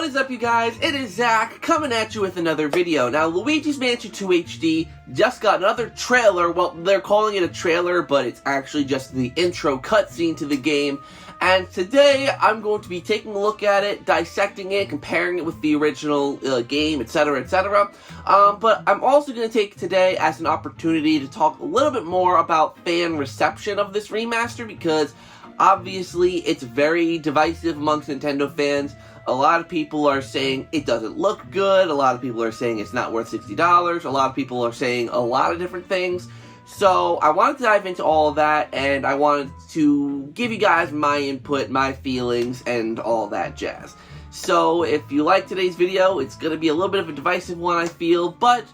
What is up, you guys? It is Zach coming at you with another video. Now, Luigi's Mansion 2 HD just got another trailer. Well, they're calling it a trailer, but it's actually just the intro cutscene to the game. And today, I'm going to be taking a look at it, dissecting it, comparing it with the original game, etc., etc. But I'm also going to take today as an opportunity to talk a little bit more about fan reception of this remaster, because obviously it's very divisive amongst Nintendo fans. A lot of people are saying it doesn't look good, a lot of people are saying it's not worth $60, a lot of people are saying a lot of different things. So I wanted to dive into all of that, and I wanted to give you guys my input, my feelings, and all that jazz. So if you like today's video, it's going to be a little bit of a divisive one, I feel, but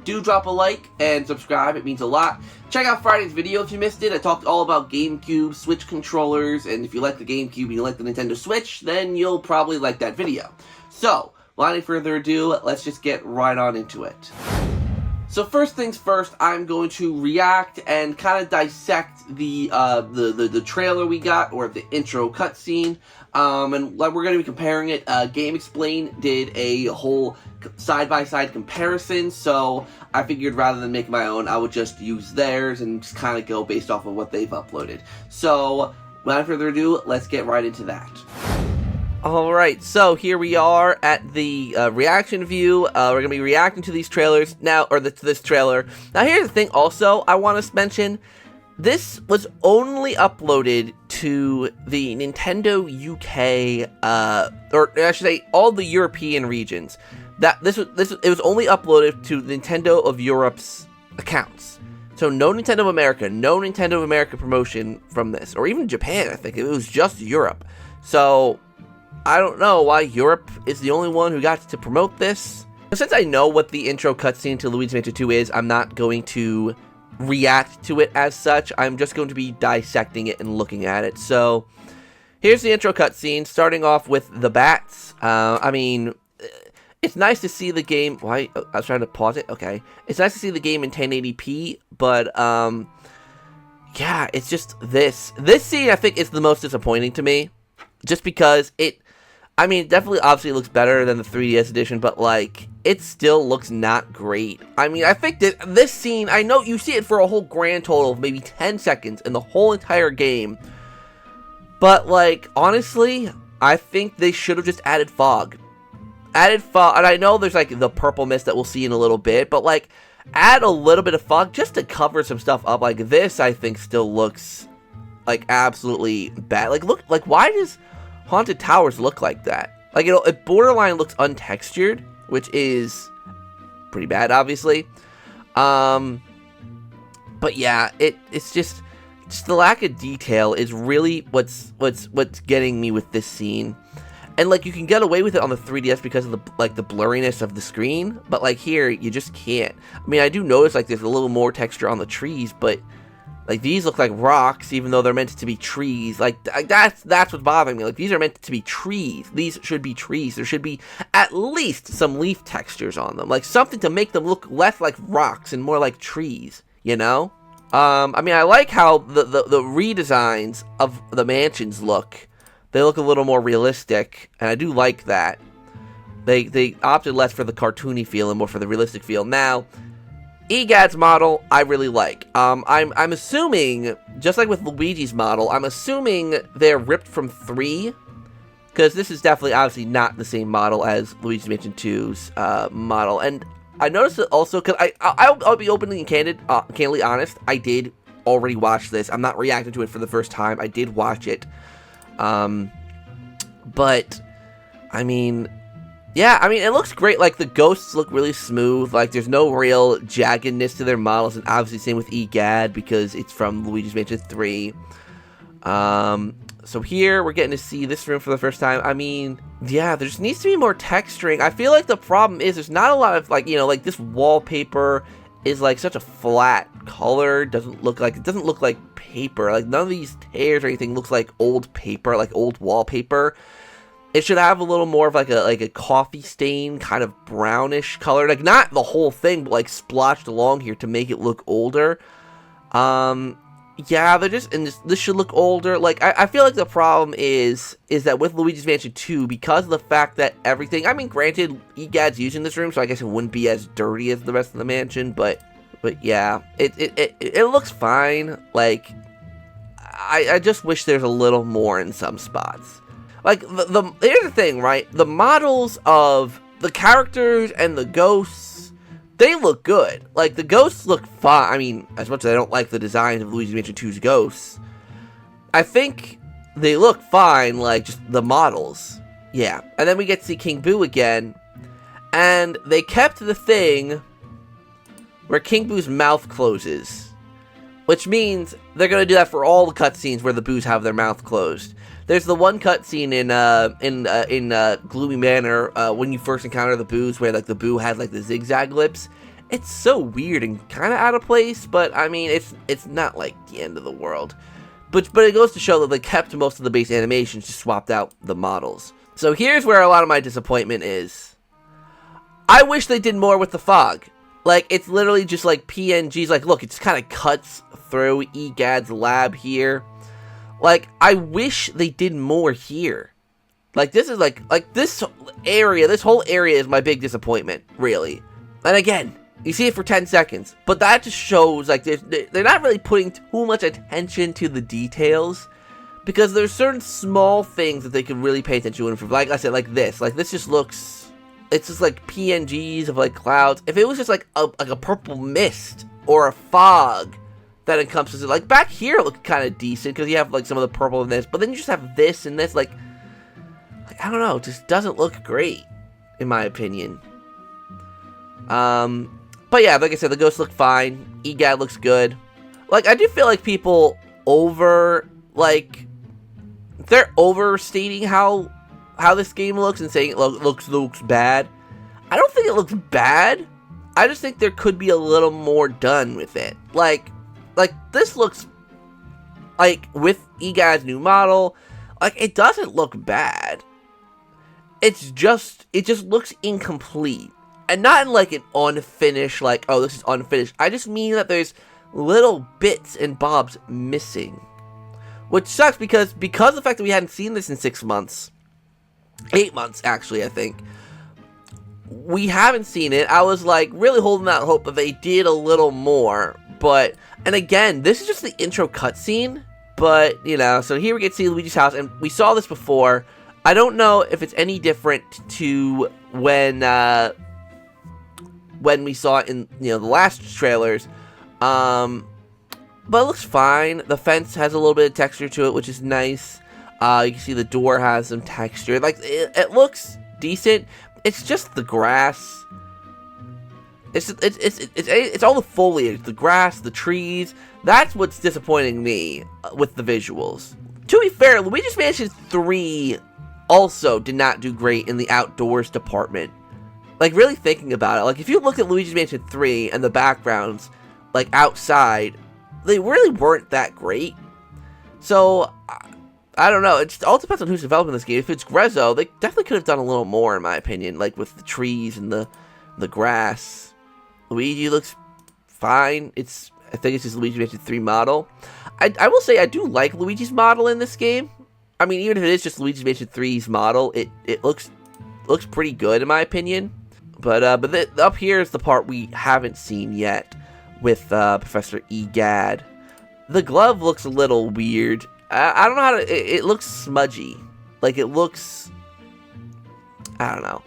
do drop a like and subscribe, it means a lot. Check out Friday's video if you missed it. I talked all about GameCube, Switch controllers, and if you like the GameCube and you like the Nintendo Switch, then you'll probably like that video. So, without any further ado, let's just get right on into it. So first things first, I'm going to react and kind of dissect the trailer we got, or the intro cutscene, and we're going to be comparing it. GameXplain did a whole side-by-side comparison, so I figured rather than make my own, I would just use theirs and just kind of go based off of what they've uploaded. So, without further ado, let's get right into that. Alright, so here we are at the reaction view. We're going to be reacting to these trailers now, or to this trailer. Now here's the thing also I want to mention. This was only uploaded to the Nintendo UK, or I should say all the European regions. It was only uploaded to Nintendo of Europe's accounts. So no Nintendo of America promotion from this, or even Japan, I think. It was just Europe. So I don't know why Europe is the only one who got to promote this. Since I know what the intro cutscene to Luigi's Mansion 2 is, I'm not going to react to it as such. I'm just going to be dissecting it and looking at it. So, here's the intro cutscene, starting off with the bats. I mean, it's nice to see the game. Why? I was trying to pause it. Okay. It's nice to see the game in 1080p, but, yeah, it's just this. This scene, I think, is the most disappointing to me. Just because I mean, definitely, obviously, it looks better than the 3DS edition, but, like, it still looks not great. I mean, I think that this scene, I know you see it for a whole grand total of maybe 10 seconds in the whole entire game, but, like, honestly, I think they should have just added fog. And I know there's, like, the purple mist that we'll see in a little bit, but, like, add a little bit of fog just to cover some stuff up. Like, this, I think, still looks, like, absolutely bad. Like, look, like, why does Haunted Towers look like that? Like, it borderline looks untextured, which is pretty bad, obviously. But yeah, it's just the lack of detail is really what's getting me with this scene. And like, you can get away with it on the 3DS because of the blurriness of the screen, but like here you just can't. I mean, I do notice like there's a little more texture on the trees, but like, these look like rocks, even though they're meant to be trees. Like, that's what's bothering me. Like, these are meant to be trees. These should be trees. There should be at least some leaf textures on them. Like, something to make them look less like rocks and more like trees, you know? I mean, I like how the redesigns of the mansions look. They look a little more realistic, and I do like that. They opted less for the cartoony feel and more for the realistic feel. Now, EGAD's model, I really like. I'm assuming, just like with Luigi's model, I'm assuming they're ripped from 3, because this is definitely, obviously, not the same model as Luigi's Mansion 2's model. And I noticed it also, because I'll be openly and candidly honest, I did already watch this. I'm not reacting to it for the first time. I did watch it. But, I mean, yeah, I mean, it looks great. Like, the ghosts look really smooth. Like, there's no real jaggedness to their models. And obviously, same with EGAD, because it's from Luigi's Mansion 3. So here, we're getting to see this room for the first time. I mean, yeah, there just needs to be more texturing. I feel like the problem is there's not a lot of, like, you know, like, this wallpaper is, like, such a flat color. It doesn't look like paper. Like, none of these tears or anything looks like old paper, like old wallpaper. It should have a little more of like a coffee stain, kind of brownish color. Like, not the whole thing, but like splotched along here to make it look older. yeah, they're just, and this should look older. Like, I feel like the problem is that with Luigi's Mansion 2, because of the fact that everything, I mean, granted, EGAD's using this room, so I guess it wouldn't be as dirty as the rest of the mansion, but yeah, it looks fine. Like, I just wish there's a little more in some spots. Like, here's the thing, right? The models of the characters and the ghosts, they look good. Like, the ghosts look fine. I mean, as much as I don't like the design of Luigi's Mansion 2's ghosts, I think they look fine, like, just the models. Yeah. And then we get to see King Boo again, and they kept the thing where King Boo's mouth closes, which means they're going to do that for all the cutscenes where the Boos have their mouth closed. There's the one cutscene in Gloomy Manor when you first encounter the Boos, where like the Boo has like the zigzag lips. It's so weird and kind of out of place, but I mean it's not like the end of the world. But it goes to show that they kept most of the base animations, just swapped out the models. So here's where a lot of my disappointment is. I wish they did more with the fog. Like, it's literally just like PNGs. Like, look, it just kind of cuts through EGAD's lab here. Like, I wish they did more here. Like, this is like this area, this whole area is my big disappointment, really. And again, you see it for 10 seconds, but that just shows, like, they're not really putting too much attention to the details, because there's certain small things that they can really pay attention to improve. Like I said, like this just looks, it's just like PNGs of like clouds. If it was just like a purple mist or a fog that encompasses it, like back here it looked kind of decent because you have like some of the purple in this, but then you just have this and this, like I don't know, it just doesn't look great in my opinion. But yeah, like I said, the ghosts look fine. EGAD looks good. Like, I do feel like people they're overstating how this game looks and saying it looks bad. I don't think it looks bad. I just think there could be a little more done with it. Like this looks like, with EGAD's new model, like, it doesn't look bad. It just looks incomplete. And not in like an unfinished, like, oh, this is unfinished. I just mean that there's little bits and bobs missing. Which sucks because of the fact that we hadn't seen this in 6 months. 8 months, actually, I think. We haven't seen it. I was like really holding out hope that they did a little more. But, and again, this is just the intro cutscene. But, you know, so here we get to see Luigi's house. And we saw this before. I don't know if it's any different to when we saw it in, you know, the last trailers. But it looks fine. The fence has a little bit of texture to it, which is nice. You can see the door has some texture. Like, it looks decent. It's just the grass. It's all the foliage, the grass, the trees. That's what's disappointing me with the visuals. To be fair, Luigi's Mansion 3 also did not do great in the outdoors department. Like, really thinking about it, like, if you look at Luigi's Mansion 3 and the backgrounds, like, outside, they really weren't that great. So, I don't know. It just all depends on who's developing this game. If it's Grezzo, they definitely could have done a little more, in my opinion, like, with the trees and the grass. Luigi looks fine. I think it's his Luigi's Mansion 3 model. I will say, I do like Luigi's model in this game. I mean, even if it is just Luigi's Mansion 3's model, it looks pretty good, in my opinion. But up here is the part we haven't seen yet with Professor EGAD. The glove looks a little weird. I don't know how to... It looks smudgy. Like, it looks... I don't know.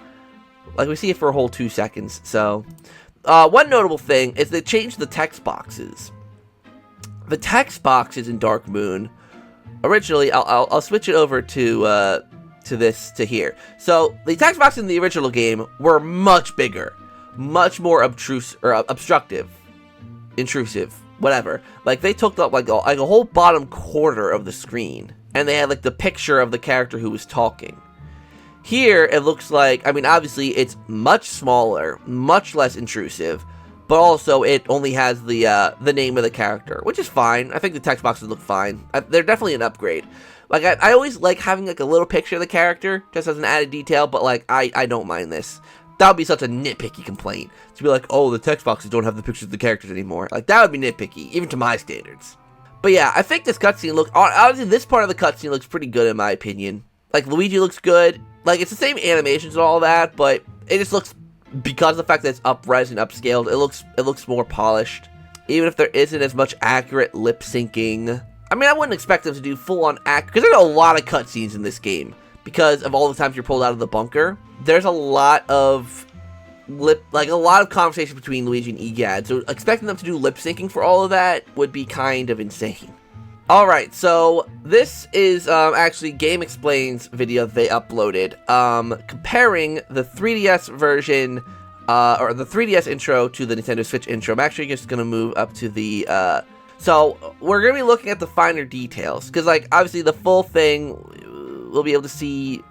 Like, we see it for a whole 2 seconds, so... one notable thing is they changed the text boxes. The text boxes in Dark Moon... Originally, I'll switch it over to here. So, the text boxes in the original game were much bigger. Much more obstructive. Intrusive. Whatever. Like, they took up like a whole bottom quarter of the screen. And they had like the picture of the character who was talking. Here, it looks like, I mean, obviously, it's much smaller, much less intrusive. But also, it only has the name of the character, which is fine. I think the text boxes look fine. They're definitely an upgrade. Like, I always like having, like, a little picture of the character, just as an added detail, but, like, I don't mind this. That would be such a nitpicky complaint. To be like, oh, the text boxes don't have the pictures of the characters anymore. Like, that would be nitpicky, even to my standards. But yeah, I think this cutscene looks, honestly, this part of the cutscene looks pretty good in my opinion. Like, Luigi looks good. Like, it's the same animations and all that, but it just looks, because of the fact that it's up-res and upscaled, it looks more polished. Even if there isn't as much accurate lip-syncing. I mean, I wouldn't expect them to do full-on because there's a lot of cutscenes in this game. Because of all the times you're pulled out of the bunker. There's a lot of conversation between Luigi and Egad. So expecting them to do lip-syncing for all of that would be kind of insane. Alright, so this is actually Game Explain's video that they uploaded, comparing the 3DS version, or the 3DS intro to the Nintendo Switch intro. I'm actually just going to move up to the, so we're going to be looking at the finer details, because, like, obviously the full thing, we'll be able to see,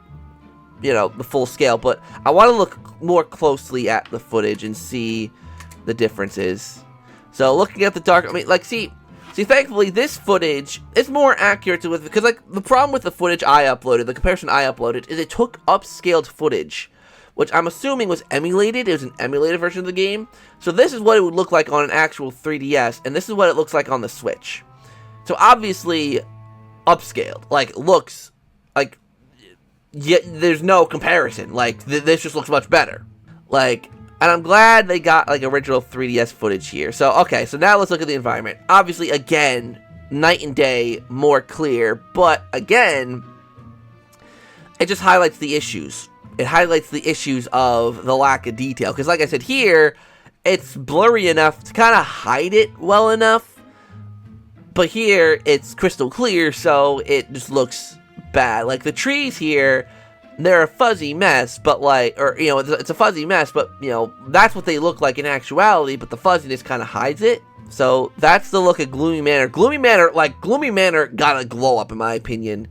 you know, the full scale, but I want to look more closely at the footage and see the differences. So looking at the dark, I mean, like, see, thankfully, this footage is more accurate to it, because, like, the problem with the footage I uploaded, the comparison I uploaded, is it took upscaled footage, which I'm assuming was emulated. It was an emulated version of the game. So this is what it would look like on an actual 3DS, and this is what it looks like on the Switch. So obviously, upscaled. Like, looks, like, yeah, there's no comparison. Like, this just looks much better. Like, and I'm glad they got, like, original 3DS footage here. So, okay, so now let's look at the environment. Obviously, again, night and day, more clear. But, again, it just highlights the issues. It highlights the issues of the lack of detail. Because, like I said, here, it's blurry enough to kind of hide it well enough. But here, it's crystal clear, so it just looks bad. Like, the trees here, they're a fuzzy mess, but, like, or, you know, it's a fuzzy mess, but, you know, that's what they look like in actuality, but the fuzziness kind of hides it. So, that's the look at Gloomy Manor. Gloomy Manor got a glow up, in my opinion.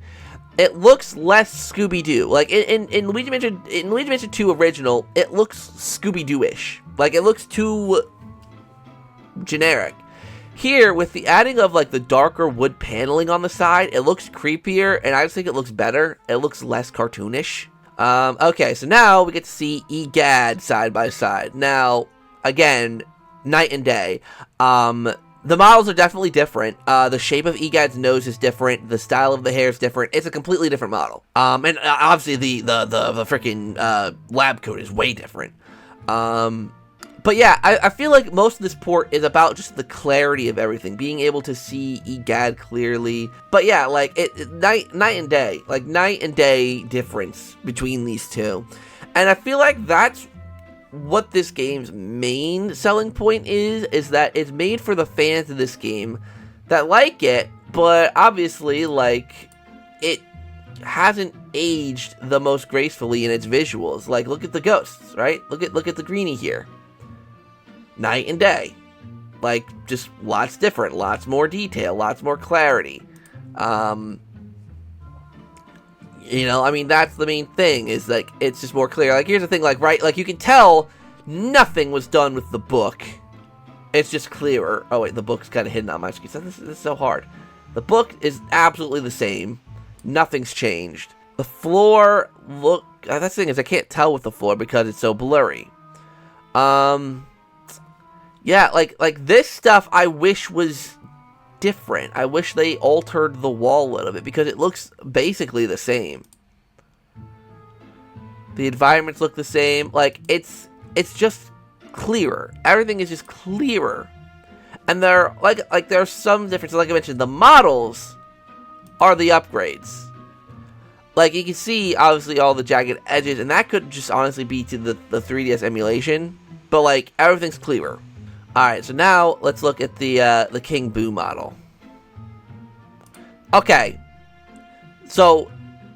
It looks less Scooby-Doo. Like, in Luigi Mansion 2 original, it looks Scooby-Doo-ish. Like, it looks too generic. Here, with the adding of, like, the darker wood paneling on the side, it looks creepier, and I just think it looks better. It looks less cartoonish. Okay, so now we get to see Egad side by side. Now, again, night and day. The models are definitely different. The shape of Egad's nose is different. The style of the hair is different. It's a completely different model. And obviously the freaking lab coat is way different. But yeah, I feel like most of this port is about just the clarity of everything, being able to see Egad clearly. But yeah, like night and day, like night and day difference between these two, and I feel like that's what this game's main selling point is that it's made for the fans of this game that like it, but obviously, like, it hasn't aged the most gracefully in its visuals. Like, look at the ghosts, right? Look at the greenie here. Night and day. Like, just lots different, lots more detail, lots more clarity. You know, I mean, that's the main thing, is, like, it's just more clear. Like, here's the thing, like, right, like, you can tell nothing was done with the book. It's just clearer. Oh, wait, the book's kind of hidden on my screen. This is so hard. The book is absolutely the same. Nothing's changed. The floor, look, that's the thing is, I can't tell with the floor because it's so blurry. Yeah, like this stuff I wish was different. I wish they altered the wall a little bit because it looks basically the same. The environments look the same. Like, it's just clearer. Everything is just clearer. And there are some differences. Like I mentioned, the models are the upgrades. Like, you can see, obviously, all the jagged edges, and that could just honestly be to the 3DS emulation. But, like, everything's clearer. Alright, so now let's look at the King Boo model. Okay. So,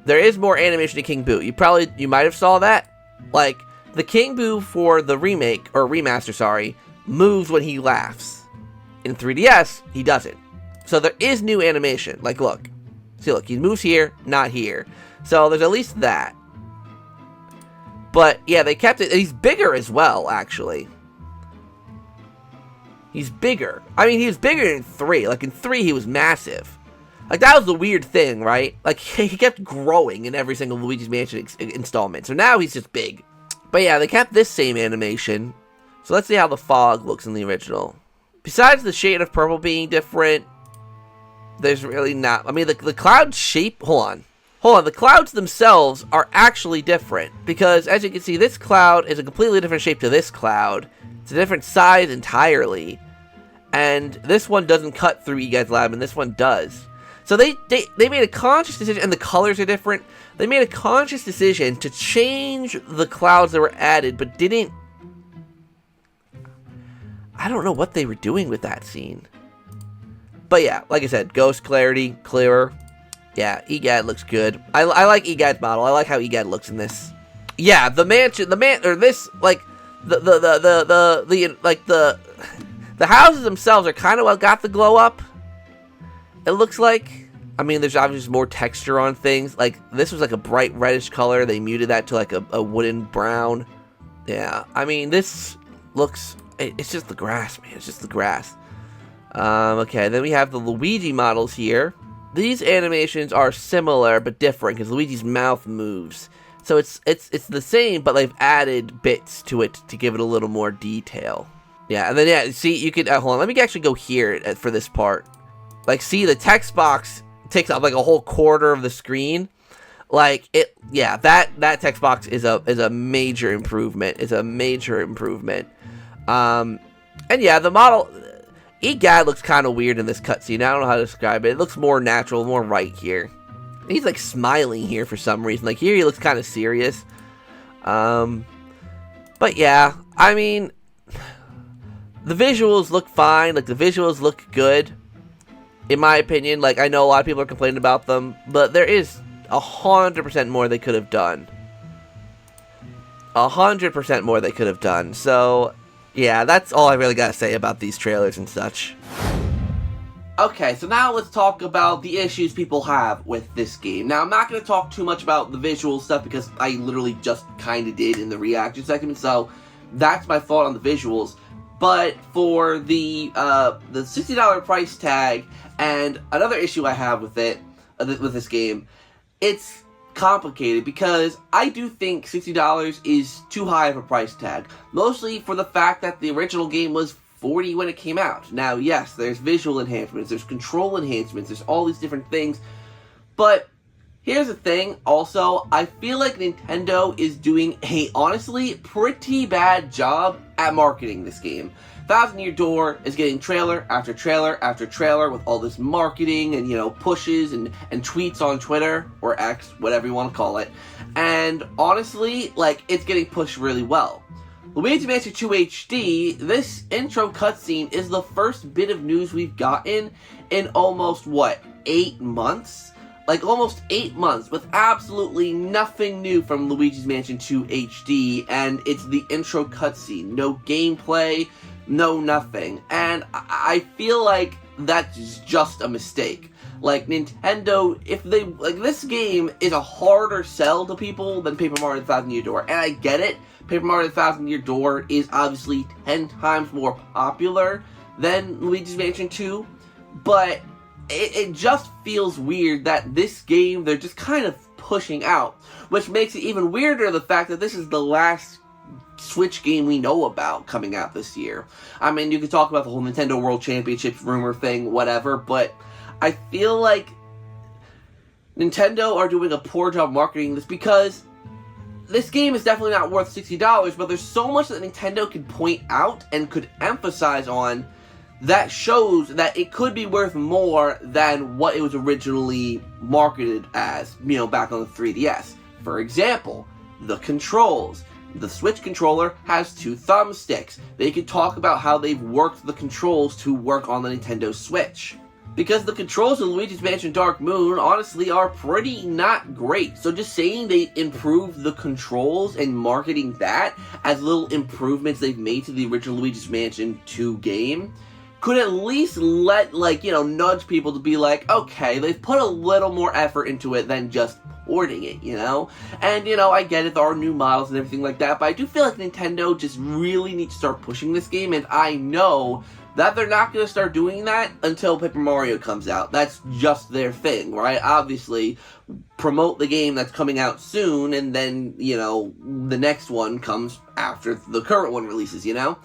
there is more animation to King Boo. You might have saw that. Like, the King Boo for the remake, or remaster, sorry, moves when he laughs. In 3DS, he doesn't. So there is new animation. Like, look. See, look, he moves here, not here. So there's at least that. But, yeah, they kept it. He's bigger as well, actually. He's bigger. I mean, he was bigger in 3. Like, in 3, he was massive. Like, that was the weird thing, right? Like, he kept growing in every single Luigi's Mansion installment. So now he's just big. But yeah, they kept this same animation. So let's see how the fog looks in the original. Besides the shade of purple being different, there's really not. I mean, the cloud shape, hold on, the clouds themselves are actually different, because as you can see, this cloud is a completely different shape to this cloud. It's a different size entirely, and this one doesn't cut through eGuide's Lab, and this one does. So they made a conscious decision, and the colors are different. They made a conscious decision to change the clouds that were added, but didn't... I don't know what they were doing with that scene. But yeah, like I said, ghost clarity, clearer. Yeah, eGuide looks good. I like eGuide's model. I like how eGuide looks in this. Yeah, the houses themselves are kind of what got the glow up. It looks like. I mean, there's obviously more texture on things. Like, this was like a bright reddish color. They muted that to like a wooden brown. Yeah, I mean, this looks... It's just the grass, man. It's just the grass. Okay, then we have the Luigi models here. These animations are similar but different because Luigi's mouth moves. So it's the same, but they've added bits to it to give it a little more detail. Yeah, and then, yeah, see, you could... hold on, let me actually go here for this part. Like, see, the text box takes up like a whole quarter of the screen. Like, yeah, that text box is a major improvement. It's a major improvement. And yeah, the model, eGuide looks kind of weird in this cutscene. I don't know how to describe it. It looks more natural, more right here. He's like smiling here for some reason. Like here he looks kind of serious. But yeah, I mean, the visuals look fine. Like the visuals look good. In my opinion, like, I know a lot of people are complaining about them, but there is 100% more they could have done. 100% more they could have done. So, yeah, that's all I really gotta say about these trailers and such. Okay, so now let's talk about the issues people have with this game. Now, I'm not going to talk too much about the visual stuff because I literally just kind of did in the reaction segment, so that's my thought on the visuals. But for the $60 price tag, and another issue I have with it, with this game, it's complicated because I do think $60 is too high of a price tag. Mostly for the fact that the original game was $40 when it came out. Now, yes, there's visual enhancements, there's control enhancements, there's all these different things, but here's the thing, also, I feel like Nintendo is doing a, honestly, pretty bad job at marketing this game. Thousand Year Door is getting trailer after trailer after trailer with all this marketing and, you know, pushes and tweets on Twitter, or X, whatever you want to call it. And honestly, like, it's getting pushed really well. Luigi Mansion 2 HD, this intro cutscene is the first bit of news we've gotten in almost, what, 8 months? Like, almost 8 months with absolutely nothing new from Luigi's Mansion 2 HD, and it's the intro cutscene. No gameplay, no nothing. And I feel like that's just a mistake. Like, Nintendo, if they, like, this game is a harder sell to people than Paper Mario The Thousand Year Door. And I get it, Paper Mario The Thousand Year Door is obviously 10 times more popular than Luigi's Mansion 2, but it just feels weird that this game they're just kind of pushing out, which makes it even weirder the fact that this is the last Switch game we know about coming out this year. I mean, you could talk about the whole Nintendo World Championships rumor thing, whatever, but I feel like Nintendo are doing a poor job marketing this because this game is definitely not worth $60, but there's so much that Nintendo could point out and could emphasize on that shows that it could be worth more than what it was originally marketed as, you know, back on the 3DS. For example, the controls. The Switch controller has 2 thumbsticks. They could talk about how they've worked the controls to work on the Nintendo Switch. Because the controls of Luigi's Mansion Dark Moon, honestly, are pretty not great. So just saying they improved the controls and marketing that as little improvements they've made to the original Luigi's Mansion 2 game could at least let, like, you know, nudge people to be like, okay, they've put a little more effort into it than just porting it, you know? And, you know, I get it, there are new models and everything like that, but I do feel like Nintendo just really needs to start pushing this game, and I know that they're not going to start doing that until Paper Mario comes out. That's just their thing, right? Obviously, promote the game that's coming out soon, and then, you know, the next one comes after the current one releases, you know?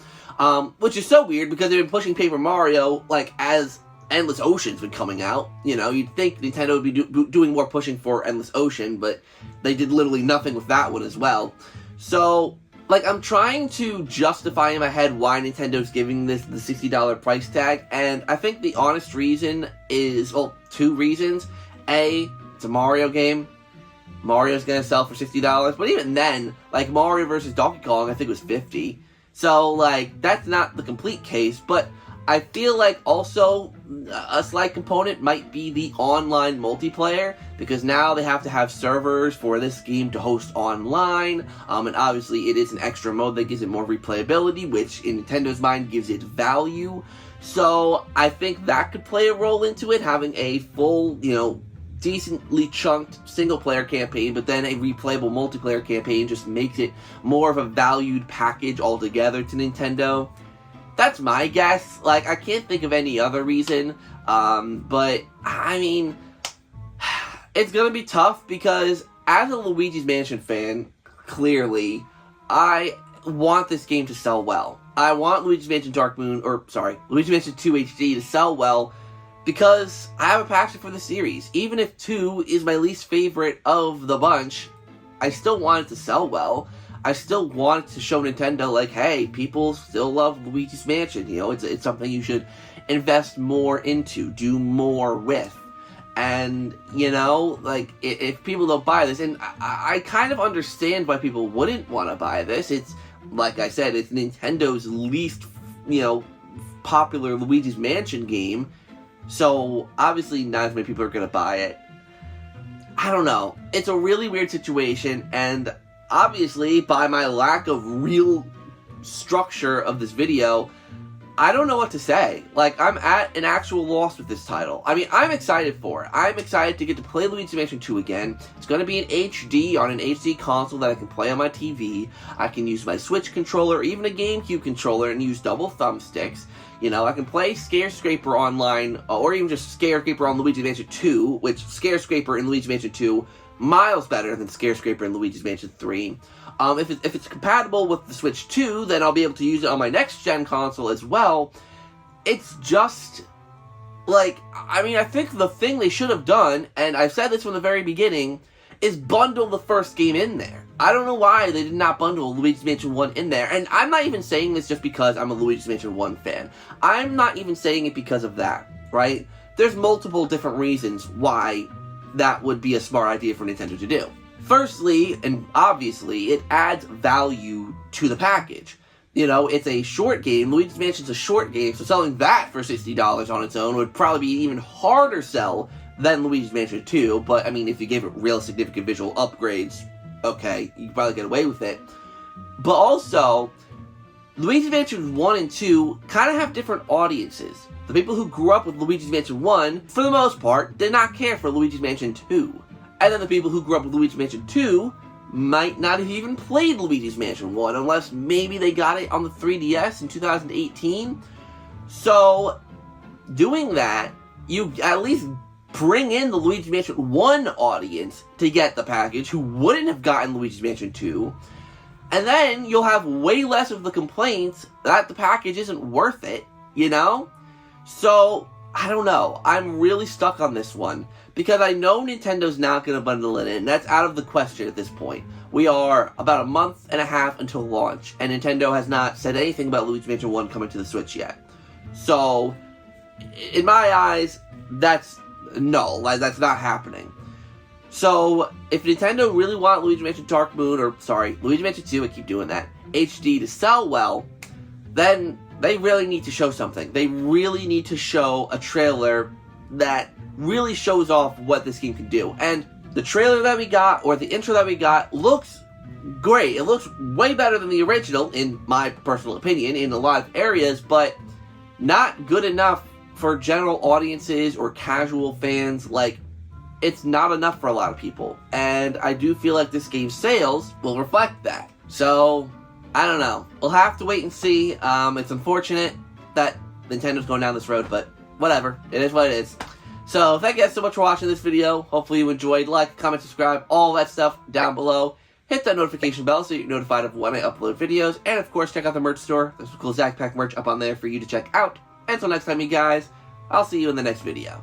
Which is so weird because they've been pushing Paper Mario, like, as Endless Ocean's been coming out. You know, you'd think Nintendo would be doing more pushing for Endless Ocean, but they did literally nothing with that one as well. So, like, I'm trying to justify in my head why Nintendo's giving this the $60 price tag, and I think the honest reason is, well, two reasons. A, it's a Mario game. Mario's gonna sell for $60, but even then, like, Mario vs. Donkey Kong, I think it was $50. So, like, that's not the complete case, but I feel like also a slight component might be the online multiplayer, because now they have to have servers for this game to host online, and obviously it is an extra mode that gives it more replayability, which in Nintendo's mind gives it value. So I think that could play a role into it, having a full, you know, decently chunked single-player campaign, but then a replayable multiplayer campaign just makes it more of a valued package altogether to Nintendo. That's my guess. Like, I can't think of any other reason, but, I mean, it's gonna be tough, because as a Luigi's Mansion fan, clearly, I want this game to sell well. I want Luigi's Mansion Luigi's Mansion 2 HD to sell well, because I have a passion for the series. Even if 2 is my least favorite of the bunch, I still want it to sell well. I still want to show Nintendo, like, hey, people still love Luigi's Mansion. You know, it's something you should invest more into, do more with. And, you know, like, if people don't buy this, and I kind of understand why people wouldn't want to buy this. It's, like I said, it's Nintendo's least, you know, popular Luigi's Mansion game. So, obviously, not as many people are going to buy it. I don't know. It's a really weird situation, and obviously, by my lack of real structure of this video, I don't know what to say. Like, I'm at an actual loss with this title. I mean, I'm excited for it. I'm excited to get to play Luigi's Mansion 2 again. It's going to be in HD on an HD console that I can play on my TV. I can use my Switch controller, or even a GameCube controller, and use double thumbsticks. You know, I can play Scare Scraper online, or even just Scare Scraper on Luigi's Mansion 2, which Scare Scraper in Luigi's Mansion 2 miles better than Scare Scraper in Luigi's Mansion 3. If it's compatible with the Switch 2, then I'll be able to use it on my next-gen console as well. It's just, like, I mean, I think the thing they should have done, and I've said this from the very beginning, is bundle the first game in there. I don't know why they did not bundle Luigi's Mansion 1 in there, and I'm not even saying this just because I'm a Luigi's Mansion 1 fan. I'm not even saying it because of that, right? There's multiple different reasons why that would be a smart idea for Nintendo to do. Firstly, and obviously, it adds value to the package. You know, it's a short game. Luigi's Mansion's a short game, so selling that for $60 on its own would probably be an even harder sell than Luigi's Mansion 2, but, I mean, if you gave it real significant visual upgrades, okay, you could probably get away with it. But also, Luigi's Mansion 1 and 2 kind of have different audiences. The people who grew up with Luigi's Mansion 1, for the most part, did not care for Luigi's Mansion 2. And then the people who grew up with Luigi's Mansion 2 might not have even played Luigi's Mansion 1, unless maybe they got it on the 3DS in 2018. So, doing that, you at least bring in the Luigi's Mansion 1 audience to get the package, who wouldn't have gotten Luigi's Mansion 2. And then you'll have way less of the complaints that the package isn't worth it, you know? So, I don't know. I'm really stuck on this one, because I know Nintendo's not going to bundle it in. That's out of the question at this point. We are about a month and a half until launch, and Nintendo has not said anything about Luigi's Mansion 1 coming to the Switch yet. So, in my eyes, that's null. That's not happening. So, if Nintendo really want Luigi's Mansion Dark Moon, Luigi's Mansion 2, I keep doing that, HD to sell well, then they really need to show something. They really need to show a trailer that really shows off what this game can do. And the trailer that we got, or the intro that we got, looks great. It looks way better than the original, in my personal opinion, in a lot of areas, but not good enough for general audiences or casual fans. Like, it's not enough for a lot of people. And I do feel like this game's sales will reflect that. So, I don't know. We'll have to wait and see. It's unfortunate that Nintendo's going down this road, but whatever. It is what it is. So, thank you guys so much for watching this video. Hopefully you enjoyed. Like, comment, subscribe, all that stuff down below. Hit that notification bell so you're notified of when I upload videos. And, of course, check out the merch store. There's some cool ZakPak merch up on there for you to check out. Until next time, you guys, I'll see you in the next video.